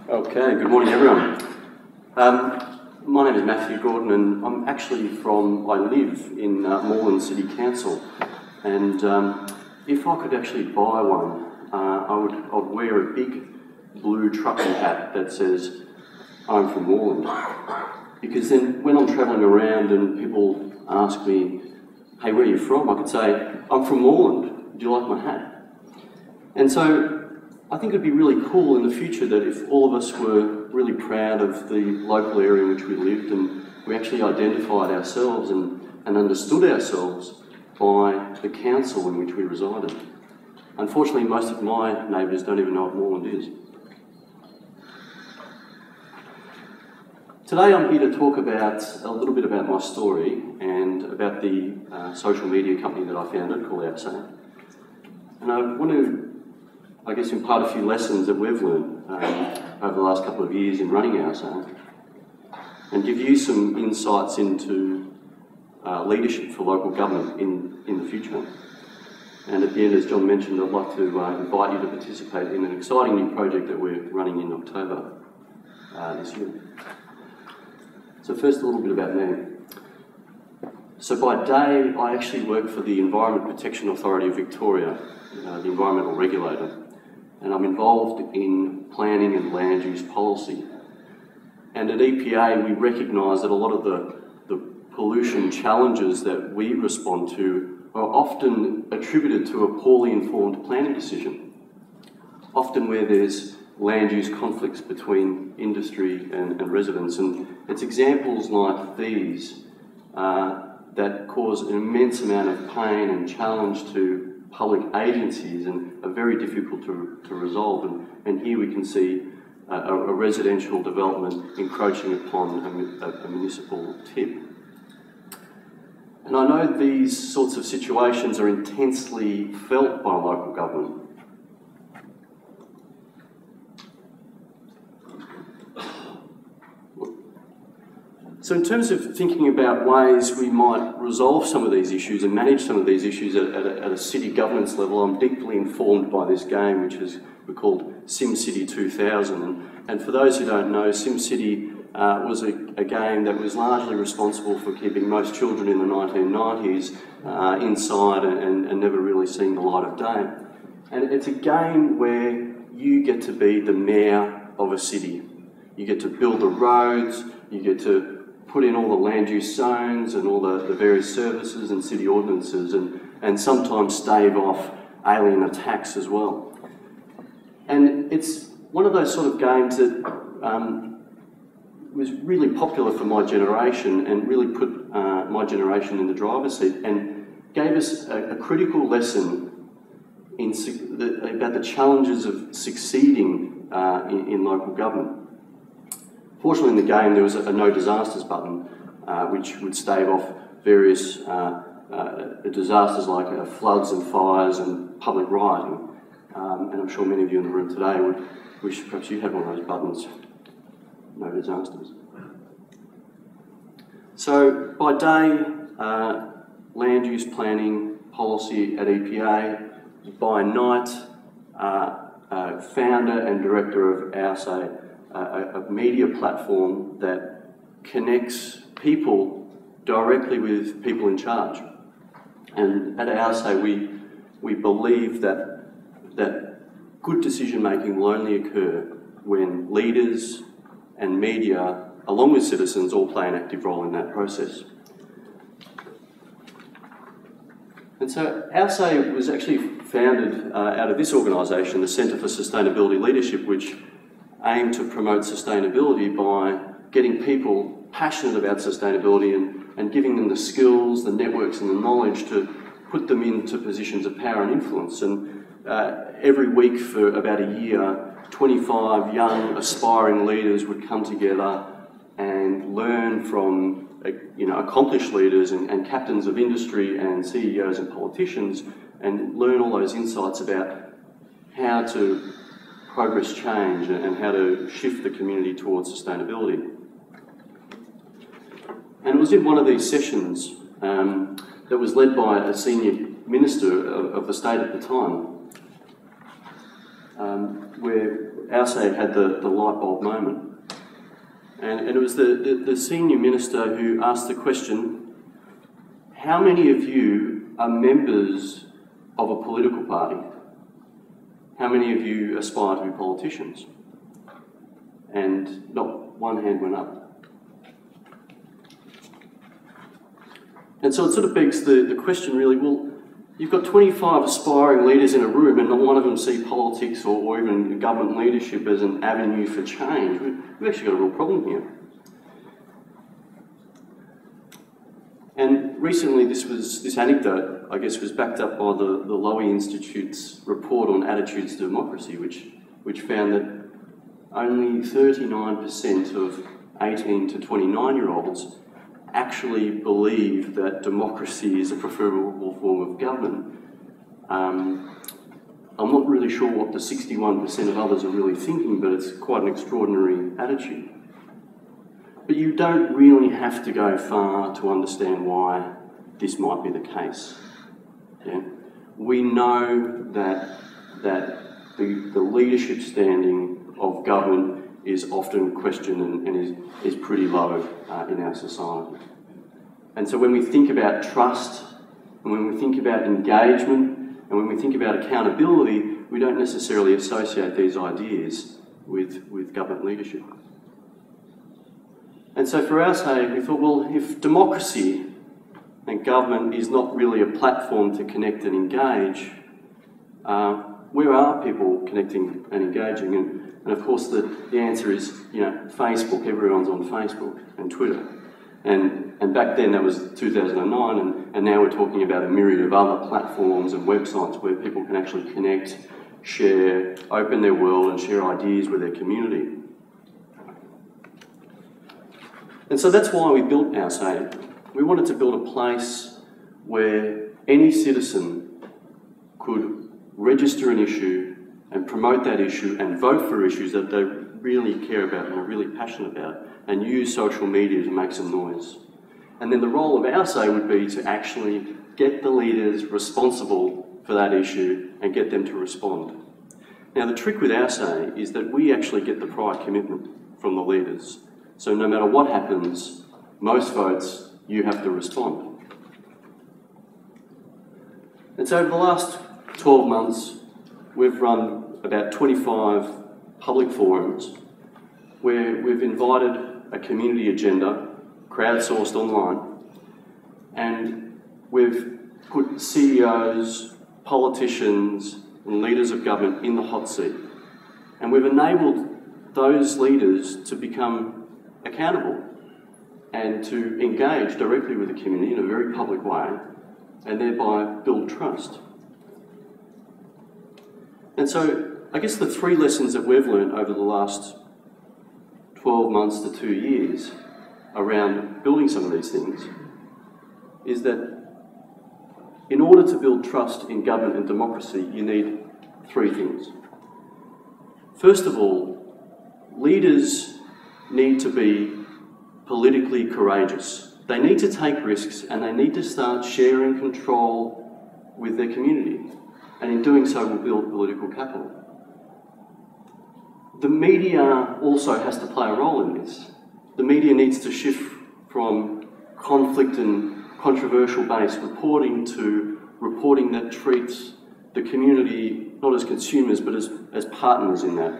Okay, good morning everyone. My name is Matthew Gordon and I'm actually I live in Moreland City Council, and if I could actually buy one, I'd wear a big blue trucking hat that says, "I'm from Moreland," because then when I'm travelling around and people ask me, "Hey, where are you from?" I could say, "I'm from Moreland, do you like my hat?" And so I think it'd be really cool in the future that if all of us were really proud of the local area in which we lived and we actually identified ourselves and understood ourselves by the council in which we resided. Unfortunately, most of my neighbours don't even know what Moreland is. Today I'm here to talk about a little bit about my story and about the social media company that I founded called Outside. And I want to, I guess, impart a few lessons that we've learned over the last couple of years in running Outside and give you some insights into leadership for local government in the future. And at the end, as John mentioned, I'd like to invite you to participate in an exciting new project that we're running in October this year. So first, a little bit about me. So by day, I actually work for the Environment Protection Authority of Victoria, the environmental regulator, and I'm involved in planning and land use policy. And at EPA, we recognise that a lot of the pollution challenges that we respond to are often attributed to a poorly informed planning decision, often where there's land use conflicts between industry and residents. And it's examples like these that cause an immense amount of pain and challenge to public agencies and are very difficult to resolve. And here we can see a residential development encroaching upon a municipal tip. And I know these sorts of situations are intensely felt by local government. So in terms of thinking about ways we might resolve some of these issues and manage some of these issues at a city governance level, I'm deeply informed by this game, which we called SimCity 2000. And for those who don't know, SimCity was a game that was largely responsible for keeping most children in the 1990s inside and never really seeing the light of day. And it's a game where you get to be the mayor of a city. You get to build the roads, you get to put in all the land use zones and all the various services and city ordinances and sometimes stave off alien attacks as well. And it's one of those sort of games that was really popular for my generation and really put my generation in the driver's seat and gave us a critical lesson about the challenges of succeeding in local government. Fortunately, in the game, there was a no disasters button, which would stave off various disasters like floods and fires and public rioting. And I'm sure many of you in the room today would wish perhaps you had one of those buttons, no disasters. So by day, land use planning policy at EPA. By night, founder and director of Outside, a media platform that connects people directly with people in charge. And at Outside, we believe that good decision making will only occur when leaders and media, along with citizens, all play an active role in that process. And so Outside was actually founded out of this organisation, the Centre for Sustainability Leadership, which aim to promote sustainability by getting people passionate about sustainability and giving them the skills, the networks and the knowledge to put them into positions of power and influence. And every week for about a year, 25 young aspiring leaders would come together and learn from accomplished leaders and captains of industry and CEOs and politicians, and learn all those insights about how to progress change and how to shift the community towards sustainability. And it was in one of these sessions that was led by a senior minister of the state at the time, where ALSA had the light bulb moment. And it was the senior minister who asked the question, how many of you are members of a political party? How many of you aspire to be politicians? And not one hand went up. And so it sort of begs the question really, well, you've got 25 aspiring leaders in a room and not one of them see politics or even government leadership as an avenue for change. We've actually got a real problem here. And recently this anecdote, I guess, was backed up by the Lowy Institute's report on attitudes to democracy, which found that only 39% of 18 to 29-year-olds actually believe that democracy is a preferable form of government. I'm not really sure what the 61% of others are really thinking, but it's quite an extraordinary attitude. But you don't really have to go far to understand why this might be the case. Yeah? We know that the leadership standing of government is often questioned and is pretty low in our society. And so when we think about trust, and when we think about engagement, and when we think about accountability, we don't necessarily associate these ideas with government leadership. And so for our sake, we thought, well, if democracy and government is not really a platform to connect and engage, where are people connecting and engaging? And of course, the answer is, Facebook. Everyone's on Facebook and Twitter. And back then, that was 2009, and now we're talking about a myriad of other platforms and websites where people can actually connect, share, open their world and share ideas with their community. And so that's why we built ALSA. We wanted to build a place where any citizen could register an issue and promote that issue and vote for issues that they really care about and are really passionate about, and use social media to make some noise. And then the role of ALSA would be to actually get the leaders responsible for that issue and get them to respond. Now the trick with ALSA is that we actually get the prior commitment from the leaders. So no matter what happens, most votes, you have to respond. And so over the last 12 months, we've run about 25 public forums where we've invited a community agenda, crowdsourced online, and we've put CEOs, politicians, and leaders of government in the hot seat. And we've enabled those leaders to become accountable and to engage directly with the community in a very public way and thereby build trust. And so I guess the three lessons that we've learned over the last 12 months to 2 years around building some of these things is that in order to build trust in government and democracy, you need three things. First of all, leaders need to be politically courageous. They need to take risks and they need to start sharing control with their community. And in doing so, will build political capital. The media also has to play a role in this. The media needs to shift from conflict and controversial-based reporting to reporting that treats the community not as consumers but as partners in that,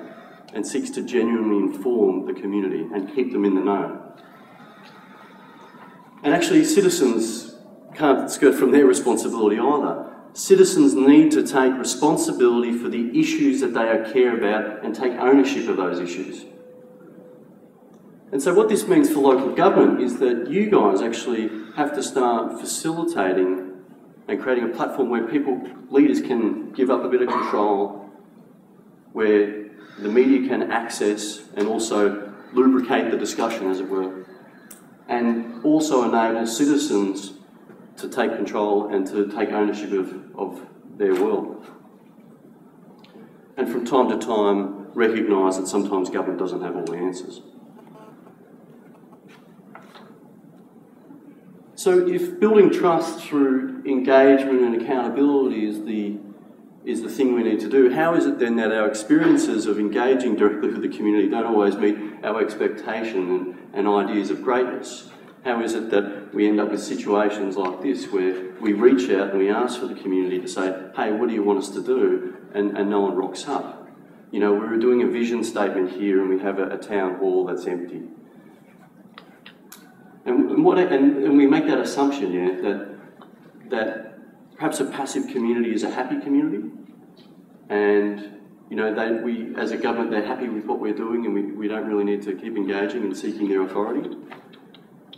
and seeks to genuinely inform the community and keep them in the know. And actually, citizens can't skirt from their responsibility either. Citizens need to take responsibility for the issues that they care about and take ownership of those issues. And so what this means for local government is that you guys actually have to start facilitating and creating a platform where leaders can give up a bit of control, where the media can access and also lubricate the discussion, as it were, and also enable citizens to take control and to take ownership of their world. And from time to time, recognise that sometimes government doesn't have all the answers. So if building trust through engagement and accountability is the thing we need to do, how is it then that our experiences of engaging directly with the community don't always meet our expectation and ideas of greatness? How is it that we end up with situations like this where we reach out and we ask for the community to say, hey, what do you want us to do? And no one rocks up. You know, we were doing a vision statement here and we have a town hall that's empty. And we make that assumption, yeah, that perhaps a passive community is a happy community, and you know, we as a government, they're happy with what we're doing, and we don't really need to keep engaging and seeking their authority.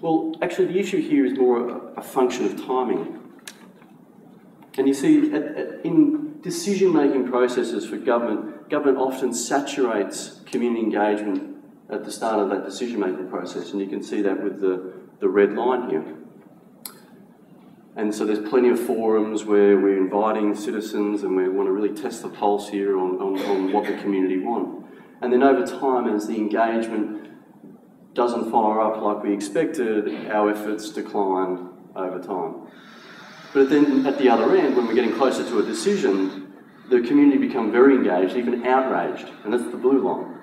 Well, actually, the issue here is more a function of timing. And you see, in decision-making processes for government often saturates community engagement at the start of that decision-making process, and you can see that with the red line here. And so there's plenty of forums where we're inviting citizens and we want to really test the pulse here on what the community want. And then over time, as the engagement doesn't fire up like we expected, our efforts decline over time. But then at the other end, when we're getting closer to a decision, the community become very engaged, even outraged, and that's the blue line.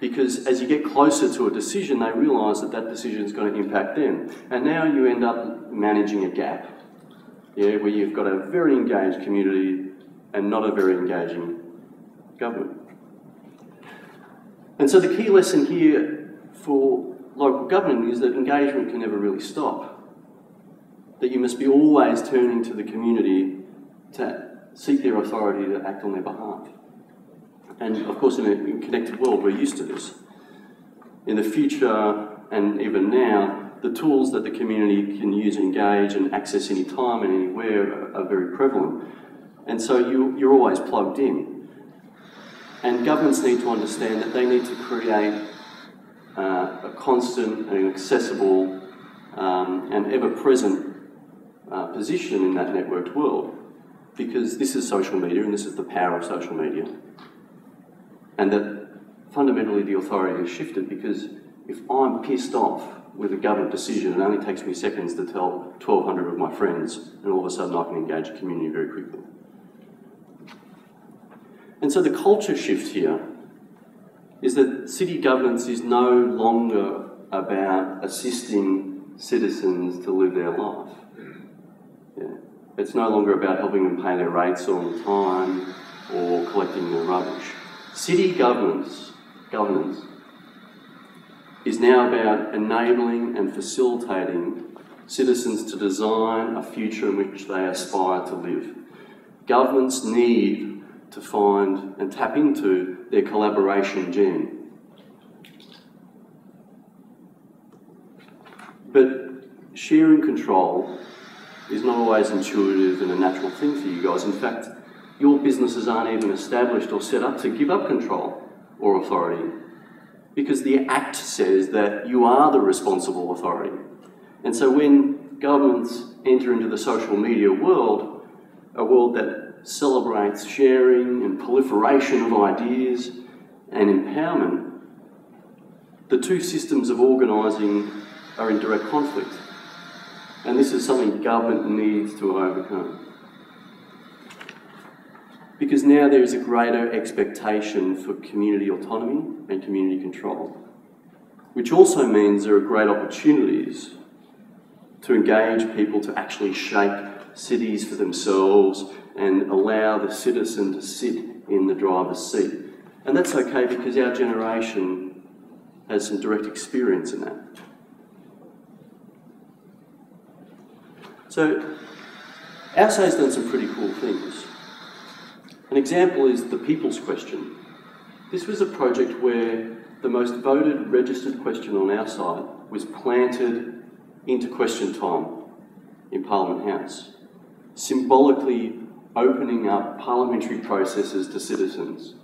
Because as you get closer to a decision, they realise that that decision is going to impact them. And now you end up managing a gap, yeah, where you've got a very engaged community and not a very engaging government. And so the key lesson here for local government is that engagement can never really stop. That you must be always turning to the community to seek their authority to act on their behalf. And of course, in a connected world, we're used to this. In the future, and even now, the tools that the community can use, engage and access any time and anywhere are very prevalent. And so you're always plugged in. And governments need to understand that they need to create a constant and accessible and ever-present position in that networked world. Because this is social media and this is the power of social media. And that fundamentally the authority has shifted, because if I'm pissed off with a government decision, it only takes me seconds to tell 1,200 of my friends, and all of a sudden I can engage the community very quickly. And so the culture shift here is that city governance is no longer about assisting citizens to live their life. Yeah. It's no longer about helping them pay their rates on time or collecting their rubbish. City governance is now about enabling and facilitating citizens to design a future in which they aspire to live. Governments need to find and tap into their collaboration gene. But sharing control is not always intuitive and a natural thing for you guys. In fact, your businesses aren't even established or set up to give up control or authority, because the Act says that you are the responsible authority. And so when governments enter into the social media world, a world that celebrates sharing and proliferation of ideas and empowerment, the two systems of organising are in direct conflict. And this is something government needs to overcome. Because now there is a greater expectation for community autonomy and community control, which also means there are great opportunities to engage people to actually shape cities for themselves and allow the citizen to sit in the driver's seat. And that's okay, because our generation has some direct experience in that. So, OurSay's done some pretty cool things. An example is the People's Question. This was a project where the most voted registered question on our site was planted into question time in Parliament House, symbolically opening up parliamentary processes to citizens.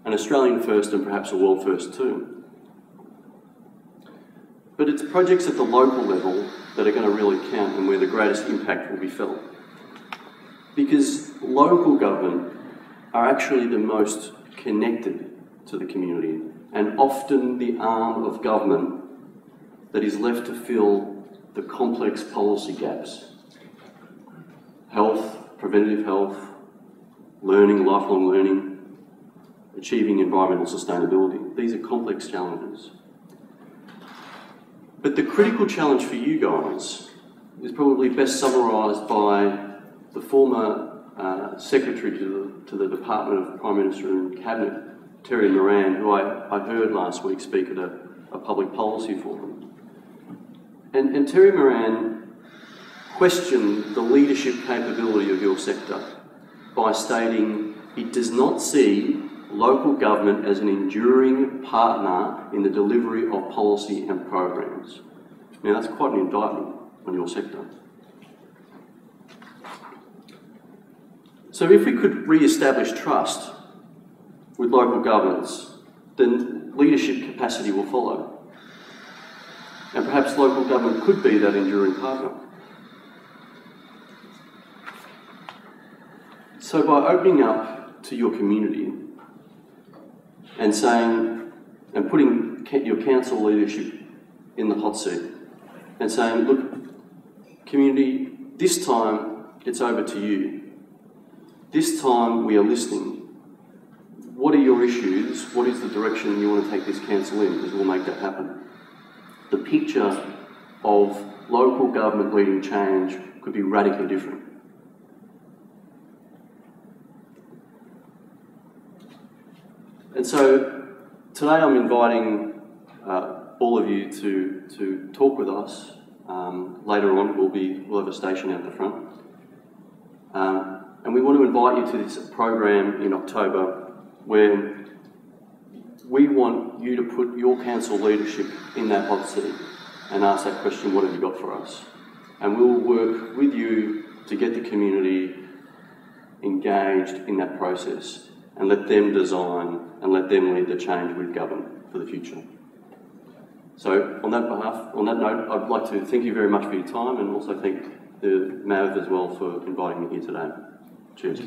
An Australian first and perhaps a world first too. But it's projects at the local level that are going to really count and where the greatest impact will be felt. Because local government are actually the most connected to the community, and often the arm of government that is left to fill the complex policy gaps. Health, preventative health, learning, lifelong learning, achieving environmental sustainability. These are complex challenges. But the critical challenge for you guys is probably best summarised by the former Secretary to the Department of Prime Minister and Cabinet, Terry Moran, who I heard last week speak at a public policy forum. And Terry Moran questioned the leadership capability of your sector by stating it does not see local government as an enduring partner in the delivery of policy and programs. Now that's quite an indictment on your sector. So if we could re-establish trust with local governments, then leadership capacity will follow. And perhaps local government could be that enduring partner. So by opening up to your community and saying, and putting your council leadership in the hot seat and saying, look, community, this time it's over to you. This time we are listening. What are your issues? What is the direction you want to take this council in? Because we'll make that happen. The picture of local government leading change could be radically different. And so today I'm inviting all of you to talk with us. Later on we'll have a station out the front. And we want to invite you to this program in October where we want you to put your council leadership in that hot seat and ask that question, what have you got for us? And we'll work with you to get the community engaged in that process and let them design and let them lead the change with government for the future. So on that note, I'd like to thank you very much for your time and also thank the MAV as well for inviting me here today. Cheers.